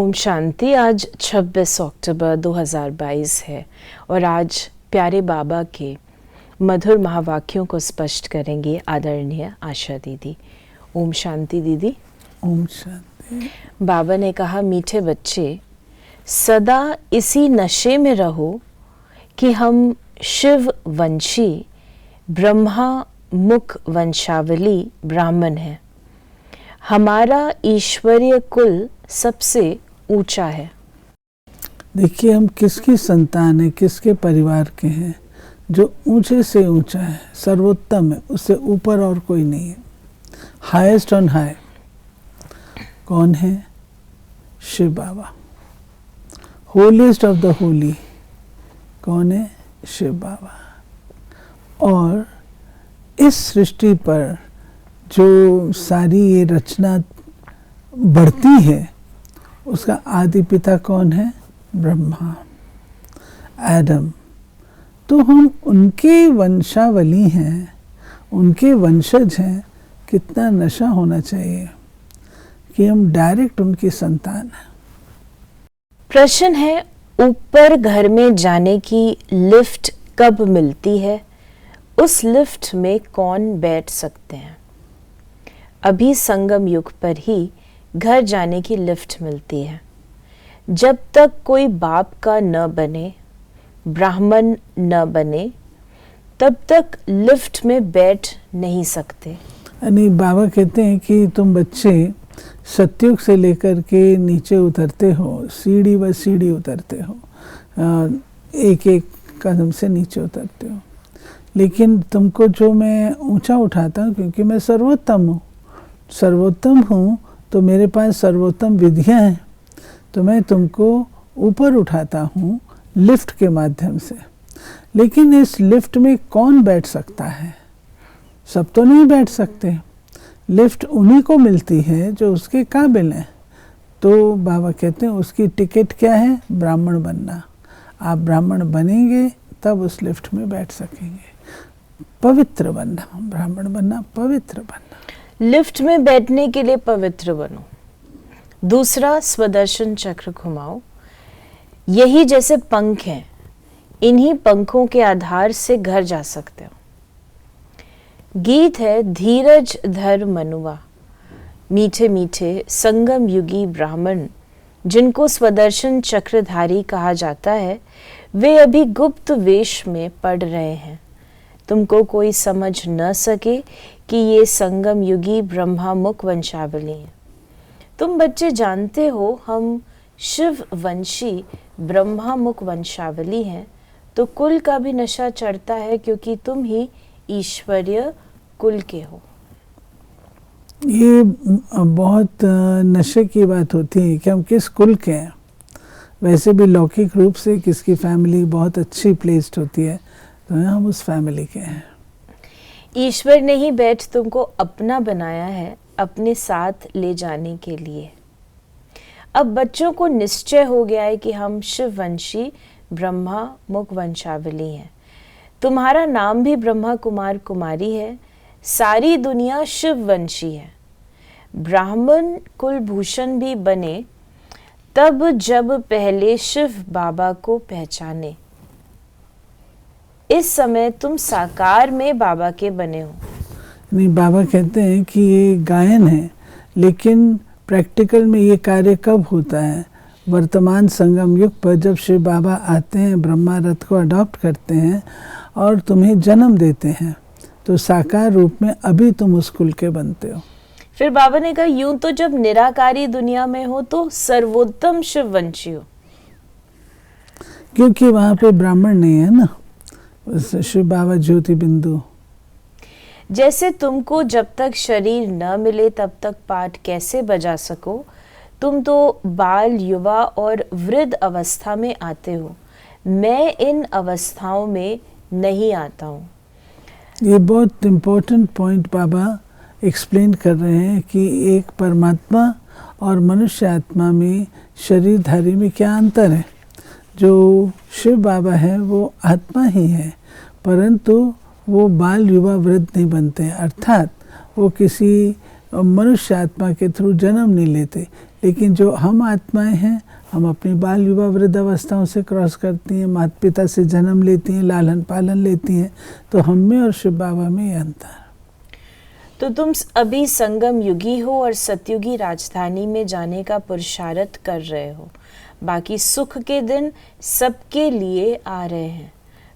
ओम शांति। आज 26 अक्टूबर 2022 है और आज प्यारे बाबा के मधुर महावाक्यों को स्पष्ट करेंगे आदरणीय आशा दीदी। ओम शांति दीदी। ओम शांति। बाबा ने कहा, मीठे बच्चे सदा इसी नशे में रहो कि हम शिव वंशी ब्रह्मा मुख वंशावली ब्राह्मण हैं। हमारा ईश्वरीय कुल सबसे ऊंचा है। देखिए, हम किसकी संतान है, किसके परिवार के हैं? जो ऊंचे से ऊंचा है, सर्वोत्तम है, उससे ऊपर और कोई नहीं है। हाईएस्ट ऑन हाई कौन है? शिव बाबा। होलीस्ट ऑफ द होली कौन है? शिव बाबा। और इस सृष्टि पर जो सारी ये रचना बढ़ती है, उसका आदि पिता कौन है? ब्रह्मा, एडम। तो हम उनके वंशावली हैं, उनके वंशज हैं। कितना नशा होना चाहिए कि हम डायरेक्ट उनकी संतान हैं। प्रश्न है, ऊपर घर में जाने की लिफ्ट कब मिलती है? उस लिफ्ट में कौन बैठ सकते हैं? अभी संगम युग पर ही घर जाने की लिफ्ट मिलती है। जब तक कोई बाप का न बने, ब्राह्मण न बने, तब तक लिफ्ट में बैठ नहीं सकते। यानी बाबा कहते हैं कि तुम बच्चे सतयुग से लेकर के नीचे उतरते हो, सीढ़ी व सीढ़ी उतरते हो, एक एक कदम से नीचे उतरते हो, लेकिन तुमको जो मैं ऊंचा उठाता हूँ, क्योंकि मैं सर्वोत्तम हूँ, तो मेरे पास सर्वोत्तम विधियाँ हैं, तो मैं तुमको ऊपर उठाता हूँ लिफ्ट के माध्यम से। लेकिन इस लिफ्ट में कौन बैठ सकता है? सब तो नहीं बैठ सकते। लिफ्ट उन्हीं को मिलती है जो उसके काबिल हैं। तो बाबा कहते हैं उसकी टिकट क्या है? ब्राह्मण बनना। आप ब्राह्मण बनेंगे तब उस लिफ्ट में बैठ सकेंगे। पवित्र बनना, ब्राह्मण बनना, पवित्र बनना। लिफ्ट में बैठने के लिए पवित्र बनो। दूसरा, स्वदर्शन चक्र घुमाओ। यही जैसे पंख हैं, इन्हीं पंखों के आधार से घर जा सकते हो। गीत है, धीरज धर मनुआ। मीठे मीठे संगम युगी ब्राह्मण जिनको स्वदर्शन चक्रधारी कहा जाता है, वे अभी गुप्त वेश में पढ़ रहे हैं। तुमको कोई समझ न सके कि ये संगम युगी ब्रह्मा मुख वंशावली है। तुम बच्चे जानते हो हम शिव वंशी ब्रह्मा मुख वंशावली हैं, तो कुल का भी नशा चढ़ता है, क्योंकि तुम ही ईश्वरीय कुल के हो। ये बहुत नशे की बात होती है कि हम किस कुल के हैं। वैसे भी लौकिक रूप से किसकी फैमिली बहुत अच्छी प्लेस्ड होती है, तो हम उस फैमिली के हैं। ईश्वर ने ही बैठ तुमको अपना बनाया है, अपने साथ ले जाने के लिए। अब बच्चों को निश्चय हो गया है कि हम शिववंशी ब्रह्मा मुख वंशावली हैं। तुम्हारा नाम भी ब्रह्मा कुमार कुमारी है। सारी दुनिया शिववंशी है। ब्राह्मण कुलभूषण भी बने तब जब पहले शिव बाबा को पहचाने। इस समय तुम साकार में बाबा के बने हो। नहीं, बाबा कहते हैं कि ये गायन है, लेकिन प्रैक्टिकल में ये कार्य कब होता है? वर्तमान संगम युग पर जब शिव बाबा आते हैं, ब्रह्मा रथ को अडॉप्ट करते हैं और तुम्हें जन्म देते हैं, तो साकार रूप में अभी तुम उस कुल के बनते हो। फिर बाबा ने कहा, यूं तो जब निराकारी दुनिया में हो तो सर्वोत्तम शिववंशी हो। क्योंकि वहाँ पे ब्राह्मण नहीं है ना, शिव बाबा ज्योति बिंदु। जैसे तुमको जब तक शरीर न मिले तब तक पाठ कैसे बजा सको, तुम तो बाल, युवा और वृद्ध अवस्था में आते हो। मैं इन अवस्थाओं में नहीं आता हूँ। ये बहुत इम्पोर्टेंट पॉइंट बाबा एक्सप्लेन कर रहे हैं कि एक परमात्मा और मनुष्य आत्मा में, शरीरधारी में क्या अंतर है। जो शिव बाबा है वो आत्मा ही है, परंतु वो बाल, युवा, वृद्ध नहीं बनते, अर्थात वो किसी मनुष्य आत्मा के थ्रू जन्म नहीं लेते, लेकिन जो हम आत्माएं हैं, हम अपनी बाल युवा वृद्ध अवस्थाओं से क्रॉस करती हैं, माता पिता से जन्म लेती हैं, लालन पालन लेती हैं, तो हम में और शिव बाबा में ये अंतर। तो तुम अभी संगम युगी हो और सतयुगी राजधानी में जाने का पुरुषार्थ कर रहे हो। बाकी सुख के दिन सबके लिए आ रहे हैं,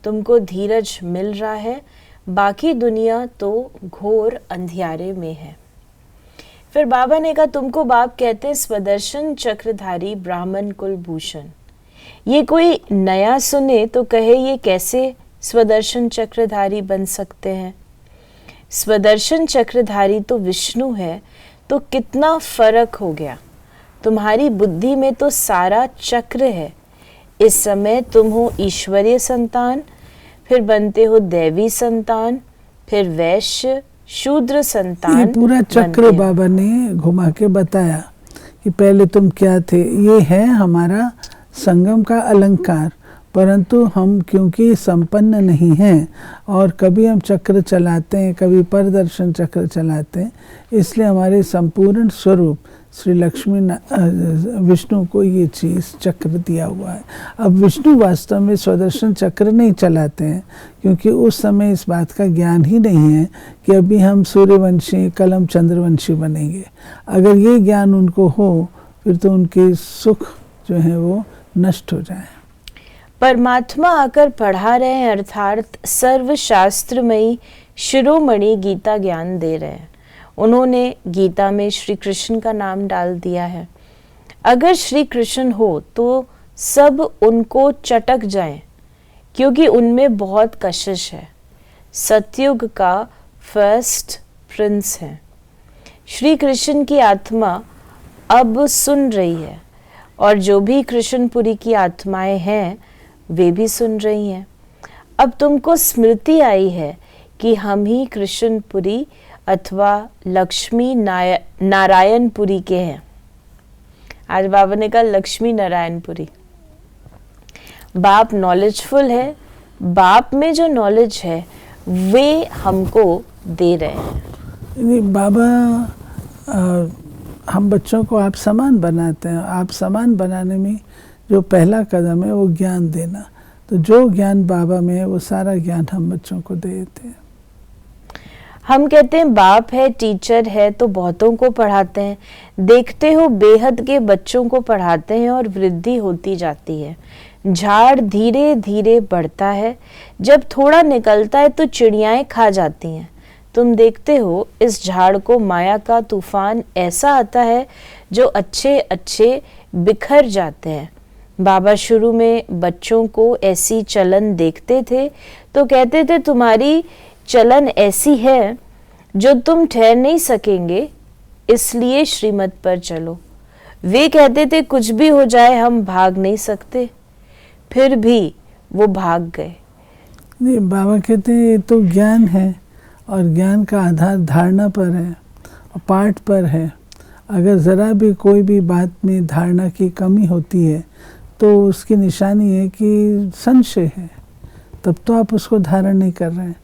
तुमको धीरज मिल रहा है, बाकी दुनिया तो घोर अंधियारे में है। फिर बाबा ने कहा, तुमको बाप कहते स्वदर्शन चक्रधारी ब्राह्मण कुल भूषण। ये कोई नया सुने तो कहे ये कैसे स्वदर्शन चक्रधारी बन सकते हैं। स्वदर्शन चक्रधारी तो विष्णु है, तो कितना फर्क हो गया। तुम्हारी बुद्धि में तो सारा चक्र है। इस समय तुम हो ईश्वरीय संतान, फिर बनते हो दैवी संतान, फिर वैश्य शूद्र संतान। ये पूरा चक्र बाबा ने घुमा के बताया कि पहले तुम क्या थे। ये है हमारा संगम का अलंकार, परंतु हम क्योंकि संपन्न नहीं हैं और कभी हम चक्र चलाते हैं, कभी परदर्शन चक्र चलाते हैं, इसलिए हमारे संपूर्ण स्वरूप श्री लक्ष्मी विष्णु को ये चीज़ चक्र दिया हुआ है। अब विष्णु वास्तव में स्वदर्शन चक्र नहीं चलाते हैं, क्योंकि उस समय इस बात का ज्ञान ही नहीं है कि अभी हम सूर्यवंशी कलम चंद्रवंशी बनेंगे। अगर ये ज्ञान उनको हो, फिर तो उनके सुख जो है वो नष्ट हो जाए। परमात्मा आकर पढ़ा रहे हैं, अर्थात सर्वशास्त्रमयी शिरोमणि गीता ज्ञान दे रहे हैं। उन्होंने गीता में श्री कृष्ण का नाम डाल दिया है। अगर श्री कृष्ण हो तो सब उनको चटक जाएं, क्योंकि उनमें बहुत कशिश है। सतयुग का फर्स्ट प्रिंस है। श्री कृष्ण की आत्मा अब सुन रही है, और जो भी कृष्णपुरी की आत्माएं हैं वे भी सुन रही हैं। अब तुमको स्मृति आई है कि हम ही कृष्णपुरी अथवा लक्ष्मी नारायणपुरी के हैं। आज बाबा ने कहा लक्ष्मी नारायणपुरी। बाप नॉलेजफुल है, बाप में जो नॉलेज है वे हमको दे रहे हैं। बाबा हम बच्चों को आप समान बनाते हैं। आप समान बनाने में जो पहला कदम है वो ज्ञान देना। तो जो ज्ञान बाबा में है वो सारा ज्ञान हम बच्चों को देते हैं। हम कहते हैं बाप है, टीचर है, तो बहुतों को पढ़ाते हैं। देखते हो बेहद के बच्चों को पढ़ाते हैं और वृद्धि होती जाती है। झाड़ धीरे धीरे बढ़ता है, जब थोड़ा निकलता है तो चिड़ियाएं खा जाती हैं। तुम देखते हो इस झाड़ को माया का तूफान ऐसा आता है जो अच्छे अच्छे बिखर जाते हैं। बाबा शुरू में बच्चों को ऐसी चलन देखते थे तो कहते थे तुम्हारी चलन ऐसी है जो तुम ठहर नहीं सकेंगे, इसलिए श्रीमत पर चलो। वे कहते थे कुछ भी हो जाए हम भाग नहीं सकते, फिर भी वो भाग गए। नहीं, बाबा कहते हैं ये तो ज्ञान है और ज्ञान का आधार धारणा पर है और पाठ पर है। अगर ज़रा भी कोई भी बात में धारणा की कमी होती है तो उसकी निशानी है कि संशय है, तब तो आप उसको धारण नहीं कर रहे हैं।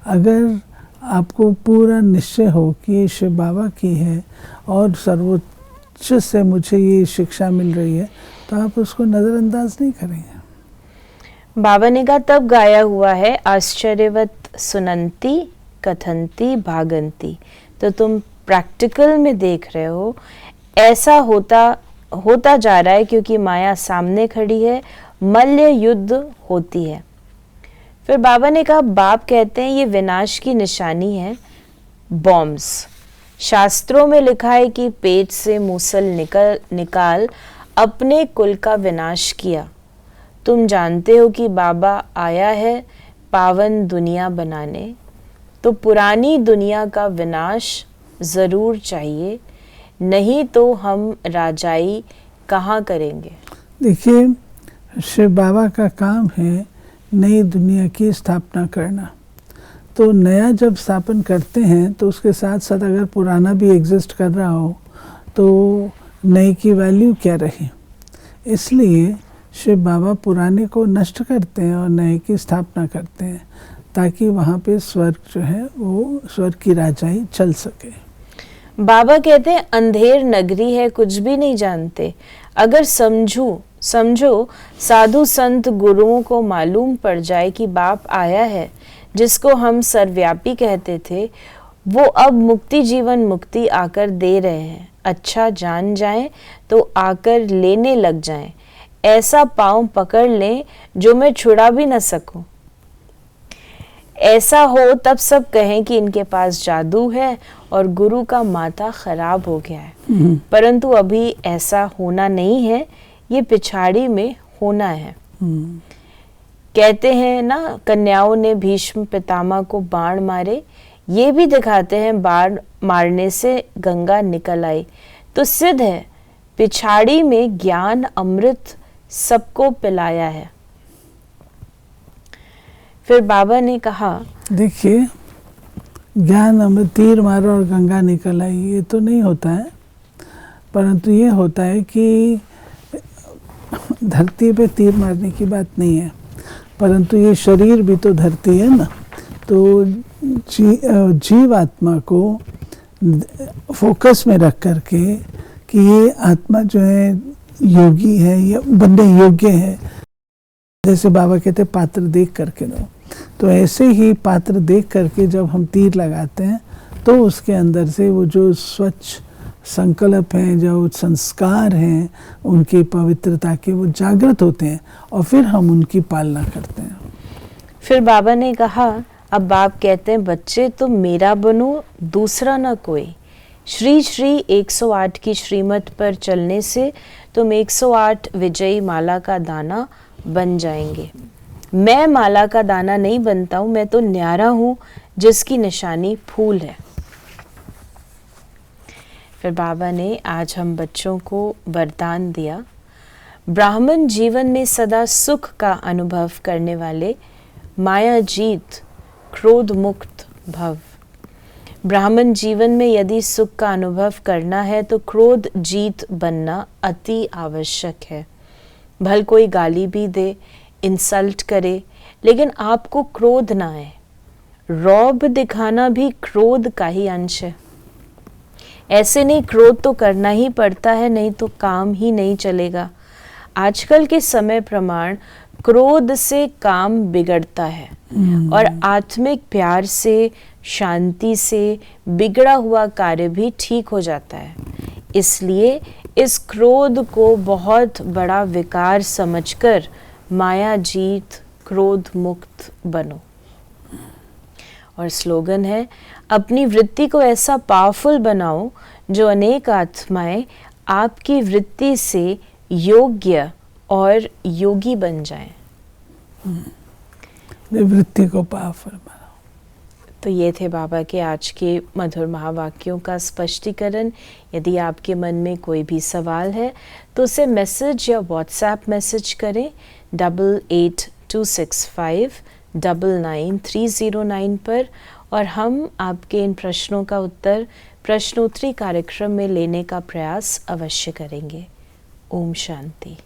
अगर आपको पूरा निश्चय हो कि ये शिव बाबा की है और सर्वोच्च से मुझे ये शिक्षा मिल रही है, तो आप उसको नज़रअंदाज नहीं करेंगे। बाबा ने कहा तब गाया हुआ है आश्चर्यवत सुनंती कथंती भागंती। तो तुम प्रैक्टिकल में देख रहे हो ऐसा होता जा रहा है, क्योंकि माया सामने खड़ी है, मल्ल युद्ध होती है। फिर बाबा ने कहा बाप कहते हैं ये विनाश की निशानी है बॉम्ब्स। शास्त्रों में लिखा है कि पेट से मूसल निकाल अपने कुल का विनाश किया। तुम जानते हो कि बाबा आया है पावन दुनिया बनाने, तो पुरानी दुनिया का विनाश ज़रूर चाहिए, नहीं तो हम राजाई कहाँ करेंगे। देखिए शिव बाबा का काम है नई दुनिया की स्थापना करना। तो नया जब स्थापन करते हैं तो उसके साथ साथ अगर पुराना भी एग्जिस्ट कर रहा हो तो नए की वैल्यू क्या रही। इसलिए शिव बाबा पुराने को नष्ट करते हैं और नए की स्थापना करते हैं, ताकि वहाँ पे स्वर्ग जो है वो स्वर्ग की राजाई चल सके। बाबा कहते हैं अंधेर नगरी है, कुछ भी नहीं जानते। अगर समझो साधु संत गुरुओं को मालूम पड़ जाए कि बाप आया है, जिसको हम सर्वव्यापी कहते थे, वो अब मुक्ति जीवन मुक्ति आकर दे रहे हैं। अच्छा जान जाएं तो आकर लेने लग जाएं, ऐसा पांव पकड़ लें जो मैं छुड़ा भी न सकूं। ऐसा हो तब सब कहें कि इनके पास जादू है और गुरु का माथा खराब हो गया है। परंतु अभी ऐसा होना नहीं है, ये पिछाड़ी में होना है। कहते हैं ना, कन्याओं ने भीष्म पितामह को बाण मारे, ये भी दिखाते हैं बाण मारने से गंगा निकल आई। तो सिद्ध है पिछाड़ी में ज्ञान अमृत सबको पिलाया है। फिर बाबा ने कहा, देखिए, ज्ञान अमृत, तीर मारो और गंगा निकल आई, ये तो नहीं होता है। परंतु ये होता है कि धरती पे तीर मारने की बात नहीं है, परंतु ये शरीर भी तो धरती है ना। तो जीव आत्मा को फोकस में रख करके कि ये आत्मा जो है योगी है या बनने योग्य है, जैसे बाबा कहते हैं पात्र देख करके दो, तो ऐसे ही पात्र देख करके जब हम तीर लगाते हैं तो उसके अंदर से वो जो स्वच्छ संकल्प हैं, जो संस्कार हैं, उनकी पवित्रता के वो जागृत होते हैं और फिर हम उनकी पालना करते हैं। फिर बाबा ने कहा, अब बाप कहते हैं बच्चे तुम मेरा बनो, दूसरा ना कोई। श्री श्री 108 की श्रीमत पर चलने से तुम 108 विजयी माला का दाना बन जाएंगे। मैं माला का दाना नहीं बनता हूं, मैं तो न्यारा हूं जिसकी निशानी फूल है। फिर बाबा ने आज हम बच्चों को वरदान दिया, ब्राह्मण जीवन में सदा सुख का अनुभव करने वाले, माया जीत क्रोध मुक्त भव। ब्राह्मण जीवन में यदि सुख का अनुभव करना है तो क्रोध जीत बनना अति आवश्यक है। भल कोई गाली भी दे, इंसल्ट करे, लेकिन आपको क्रोध ना आए। रौब दिखाना भी क्रोध का ही अंश है। ऐसे नहीं, क्रोध तो करना ही पड़ता है, नहीं तो काम ही नहीं चलेगा। आजकल के समय प्रमाण क्रोध से काम बिगड़ता है और आत्मिक प्यार से, शांति से बिगड़ा हुआ कार्य भी ठीक हो जाता है। इसलिए इस क्रोध को बहुत बड़ा विकार समझकर माया जीत क्रोध मुक्त बनो। और स्लोगन है, अपनी वृत्ति को ऐसा पावरफुल बनाओ जो अनेक आत्माएं आपकी वृत्ति से योग्य और योगी बन जाएं। वृत्ति को पावरफुल बनाओ। तो ये थे बाबा के आज के मधुर महावाक्यों का स्पष्टीकरण। यदि आपके मन में कोई भी सवाल है तो उसे मैसेज या व्हाट्सएप मैसेज करें 8826599309 पर, और हम आपके इन प्रश्नों का उत्तर प्रश्नोत्तरी कार्यक्रम में लेने का प्रयास अवश्य करेंगे। ओम शांति।